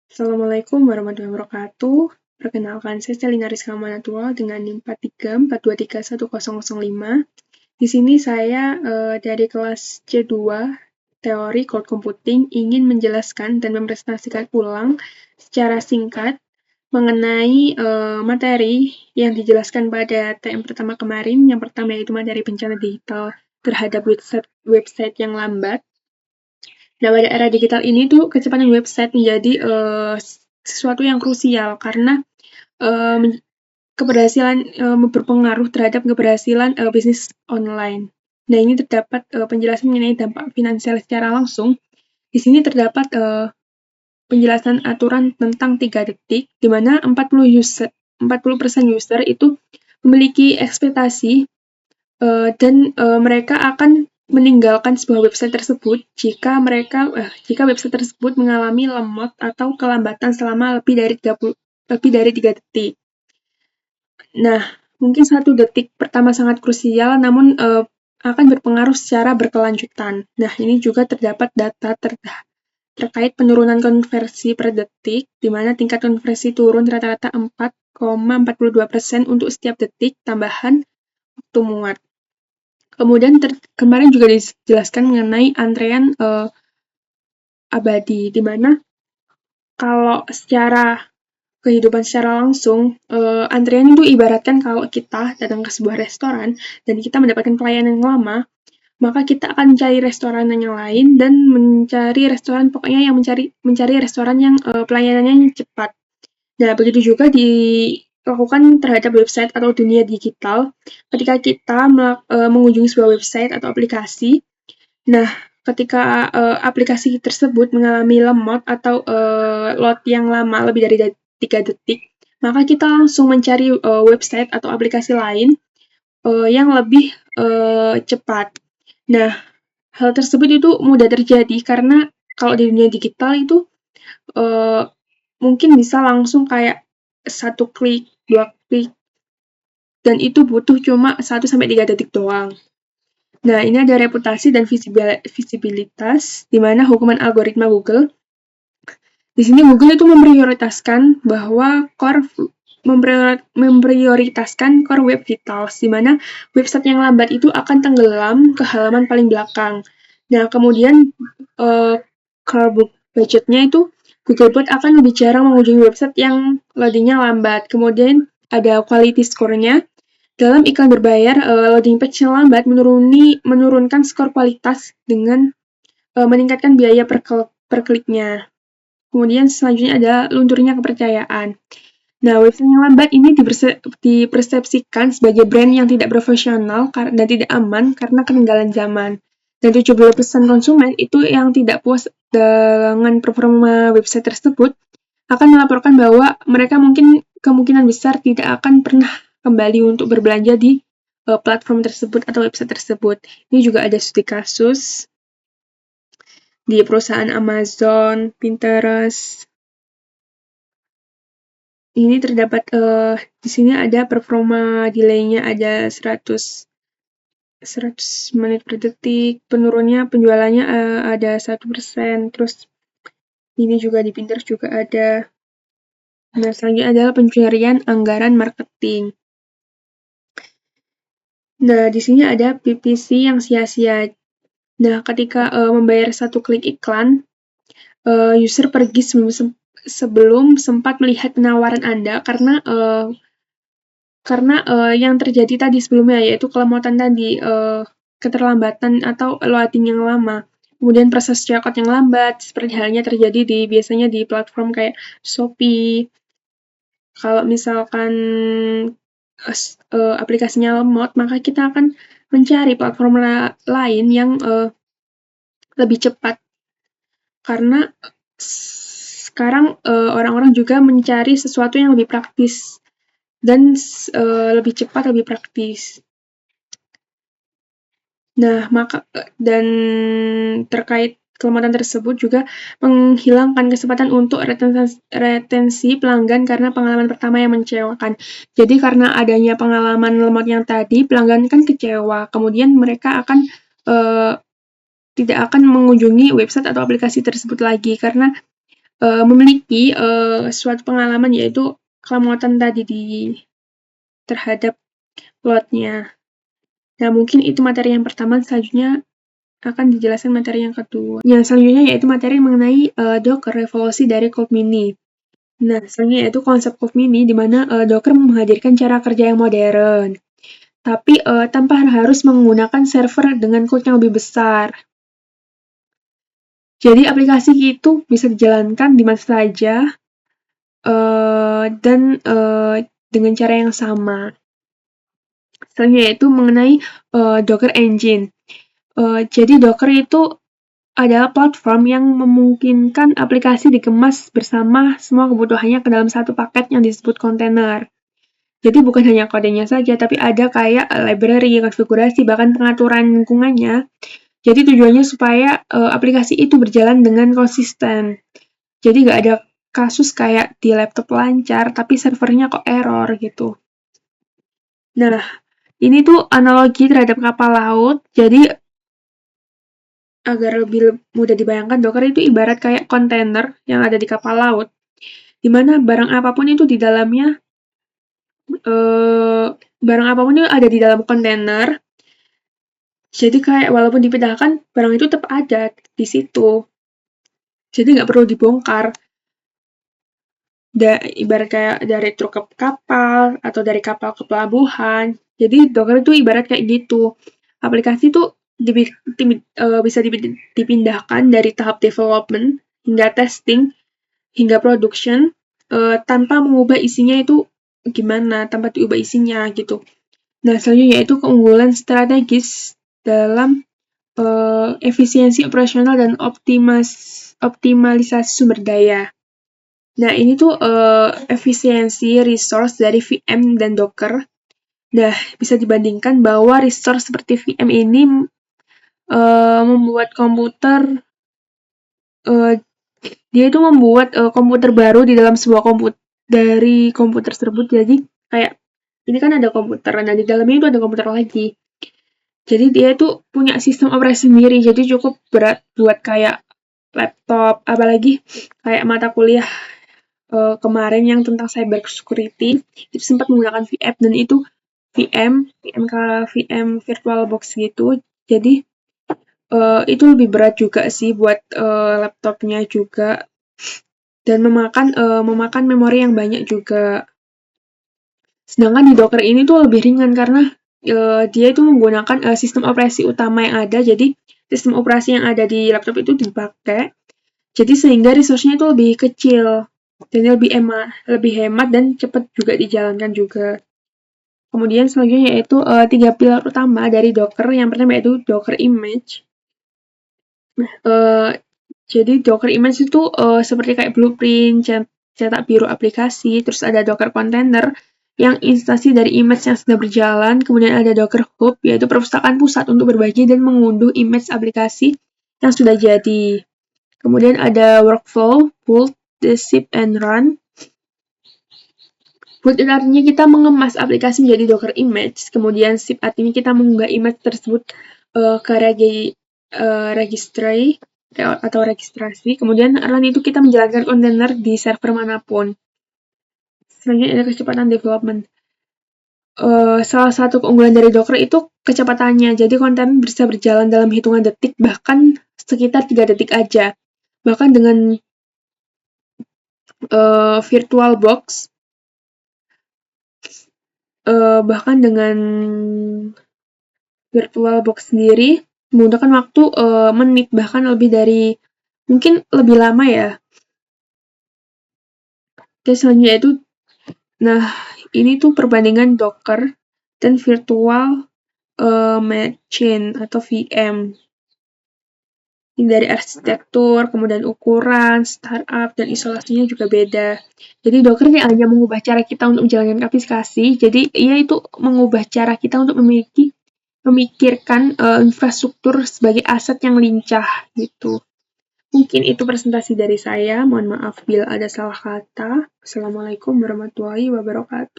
Assalamualaikum warahmatullahi wabarakatuh. Perkenalkan, saya Selina Rizka Manatua dengan NIM 4342310005. Di sini saya dari kelas C2 Teori Cloud Computing ingin menjelaskan dan mempresentasikan ulang secara singkat mengenai materi yang dijelaskan pada TM pertama kemarin. Yang pertama yaitu materi bencana digital terhadap website yang lambat. Nah, pada era digital ini tuh kecepatan website menjadi sesuatu yang krusial karena uh, keberhasilan berpengaruh terhadap keberhasilan bisnis online. Nah, ini terdapat penjelasan mengenai dampak finansial secara langsung. Di sini terdapat penjelasan aturan tentang 3 detik, di mana 40% user itu memiliki ekspektasi dan mereka akan meninggalkan sebuah website tersebut jika website tersebut mengalami lemot atau kelambatan selama lebih dari 3 detik. Nah, mungkin 1 detik pertama sangat krusial, namun akan berpengaruh secara berkelanjutan. Nah, ini juga terdapat data terkait penurunan konversi per detik, di mana tingkat konversi turun rata-rata 4,42% untuk setiap detik tambahan waktu muat. Kemudian kemarin juga dijelaskan mengenai antrean abadi, di mana kalau secara kehidupan secara langsung, antrean itu ibaratkan kalau kita datang ke sebuah restoran dan kita mendapatkan pelayanan yang lama, maka kita akan mencari restoran yang lain dan mencari restoran pokoknya yang mencari restoran yang pelayanannya cepat. Nah, begitu juga dilakukan terhadap website atau dunia digital. Ketika kita mengunjungi sebuah website atau aplikasi, nah, ketika aplikasi tersebut mengalami lemot atau load yang lama lebih dari 3 detik, maka kita langsung mencari website atau aplikasi lain yang lebih cepat. Nah, hal tersebut itu mudah terjadi karena kalau di dunia digital itu uh, mungkin bisa langsung kayak 1 klik, 2 klik, dan itu butuh cuma 1-3 detik doang. Nah, ini ada reputasi dan visibilitas, di mana hukuman algoritma Google. Di sini Google itu memprioritaskan bahwa memprioritaskan core web vitals, di mana website yang lambat itu akan tenggelam ke halaman paling belakang. Nah, kemudian core budgetnya itu Google Bot akan lebih jarang mengunjungi website yang loadingnya lambat. Kemudian ada quality score-nya. Dalam iklan berbayar, loading page yang lambat menurunkan skor kualitas dengan meningkatkan biaya per kliknya. Kemudian selanjutnya ada lunturnya kepercayaan. Nah, website yang lambat ini dipersepsikan sebagai brand yang tidak profesional dan tidak aman karena ketinggalan zaman. Dan 70% konsumen itu yang tidak puas dengan performa website tersebut akan melaporkan bahwa mereka mungkin kemungkinan besar tidak akan pernah kembali untuk berbelanja di platform tersebut atau website tersebut. Ini juga ada studi kasus di perusahaan Amazon, Pinterest. Ini terdapat di sini ada performa delay-nya ada 100 menit per detik, penjualannya ada 1%, terus ini juga di Pinterest juga ada. Nah, selanjutnya adalah pencurian anggaran marketing. Nah, di sini ada PPC yang sia-sia. Nah, ketika membayar 1 klik iklan, user pergi sebelum sempat melihat penawaran Anda karena yang terjadi tadi sebelumnya, yaitu kelemotan tadi, keterlambatan atau loading yang lama. Kemudian proses checkout yang lambat, seperti halnya terjadi biasanya di platform kayak Shopee. Kalau misalkan aplikasinya lemot, maka kita akan mencari platform lain yang lebih cepat. Karena sekarang orang-orang juga mencari sesuatu yang lebih praktis dan lebih cepat, lebih praktis. Nah, dan terkait kelemahan tersebut juga menghilangkan kesempatan untuk retensi pelanggan karena pengalaman pertama yang mengecewakan. Jadi karena adanya pengalaman lemot yang tadi, pelanggan kan kecewa. Kemudian mereka akan tidak akan mengunjungi website atau aplikasi tersebut lagi karena memiliki suatu pengalaman, yaitu kelemautan tadi terhadap plotnya. Nah, mungkin itu materi yang pertama. Selanjutnya akan dijelaskan materi yang kedua. Yang selanjutnya yaitu materi mengenai Docker, revolusi dari Cold Mini. Nah, selanjutnya yaitu konsep Cold Mini, di mana Docker menghadirkan cara kerja yang modern, tapi tanpa harus menggunakan server dengan code yang lebih besar. Jadi aplikasi itu bisa dijalankan di mana saja dan dengan cara yang sama. Selanjutnya yaitu mengenai Docker Engine. Jadi Docker itu adalah platform yang memungkinkan aplikasi dikemas bersama semua kebutuhannya ke dalam satu paket yang disebut kontainer. Jadi bukan hanya kodenya saja, tapi ada kayak library, konfigurasi, bahkan pengaturan lingkungannya. Jadi tujuannya supaya aplikasi itu berjalan dengan konsisten. Jadi nggak ada kasus kayak di laptop lancar, tapi servernya kok error gitu. Nah, ini tuh analogi terhadap kapal laut. Jadi agar lebih mudah dibayangkan, Docker itu ibarat kayak kontainer yang ada di kapal laut, di mana barang apapun itu di dalamnya, barang apapun itu ada di dalam kontainer. Jadi kayak walaupun dipindahkan, barang itu tetap ada di situ. Jadi nggak perlu dibongkar. Ibarat kayak dari truk ke kapal, atau dari kapal ke pelabuhan. Jadi Docker itu ibarat kayak gitu. Aplikasi itu bisa dipindahkan dari tahap development hingga testing hingga production tanpa mengubah isinya itu gimana, tanpa diubah isinya gitu. Nah, selanjutnya yaitu keunggulan strategis dalam efisiensi operasional dan optimalisasi sumber daya. Nah, ini tuh efisiensi resource dari VM dan Docker. Nah, bisa dibandingkan bahwa resource seperti VM ini membuat komputer, dia itu membuat komputer baru di dalam sebuah dari komputer tersebut. Jadi kayak ini kan ada komputer, nah di dalamnya itu ada komputer lagi. Jadi dia itu punya sistem operasi sendiri, jadi cukup berat buat kayak laptop, apalagi kayak mata kuliah kemarin yang tentang cyber security, itu sempat menggunakan VM, dan itu VM VirtualBox gitu. Jadi itu lebih berat juga sih buat laptopnya juga, dan memakan memori yang banyak juga. Sedangkan di Docker ini tuh lebih ringan karena dia itu menggunakan sistem operasi utama yang ada. Jadi sistem operasi yang ada di laptop itu dipakai. Jadi sehingga resource-nya itu lebih kecil dan lebih hemat dan cepat juga dijalankan juga. Kemudian selanjutnya yaitu 3 pilar utama dari Docker. Yang pertama yaitu Docker Image. Jadi Docker Image itu seperti kayak blueprint, cetak biru aplikasi, terus ada Docker Container yang instansi dari image yang sedang berjalan, kemudian ada Docker Hub, yaitu perpustakaan pusat untuk berbagi dan mengunduh image aplikasi yang sudah jadi. Kemudian ada workflow, build, ship, and run. Build itu artinya kita mengemas aplikasi menjadi Docker Image, kemudian ship artinya kita mengunggah image tersebut ke registry atau registrasi, kemudian run itu kita menjalankan kontainer di server manapun. Selanjutnya ada kecepatan development. Salah satu keunggulan dari Docker itu kecepatannya, jadi kontainer bisa berjalan dalam hitungan detik, bahkan sekitar 3 detik aja. Bahkan dengan VirtualBox, sendiri membutuhkan waktu menit, bahkan lebih dari, mungkin lebih lama ya. Oke, selanjutnya itu, nah ini tuh perbandingan Docker dan virtual machine atau VM. Ini dari arsitektur, kemudian ukuran, startup, dan isolasinya juga beda. Jadi Docker ini hanya mengubah cara kita untuk menjalankan aplikasi, jadi ia itu mengubah cara kita untuk memikirkan infrastruktur sebagai aset yang lincah gitu. Mungkin itu presentasi dari saya. Mohon maaf bila ada salah kata. Assalamualaikum warahmatullahi wabarakatuh.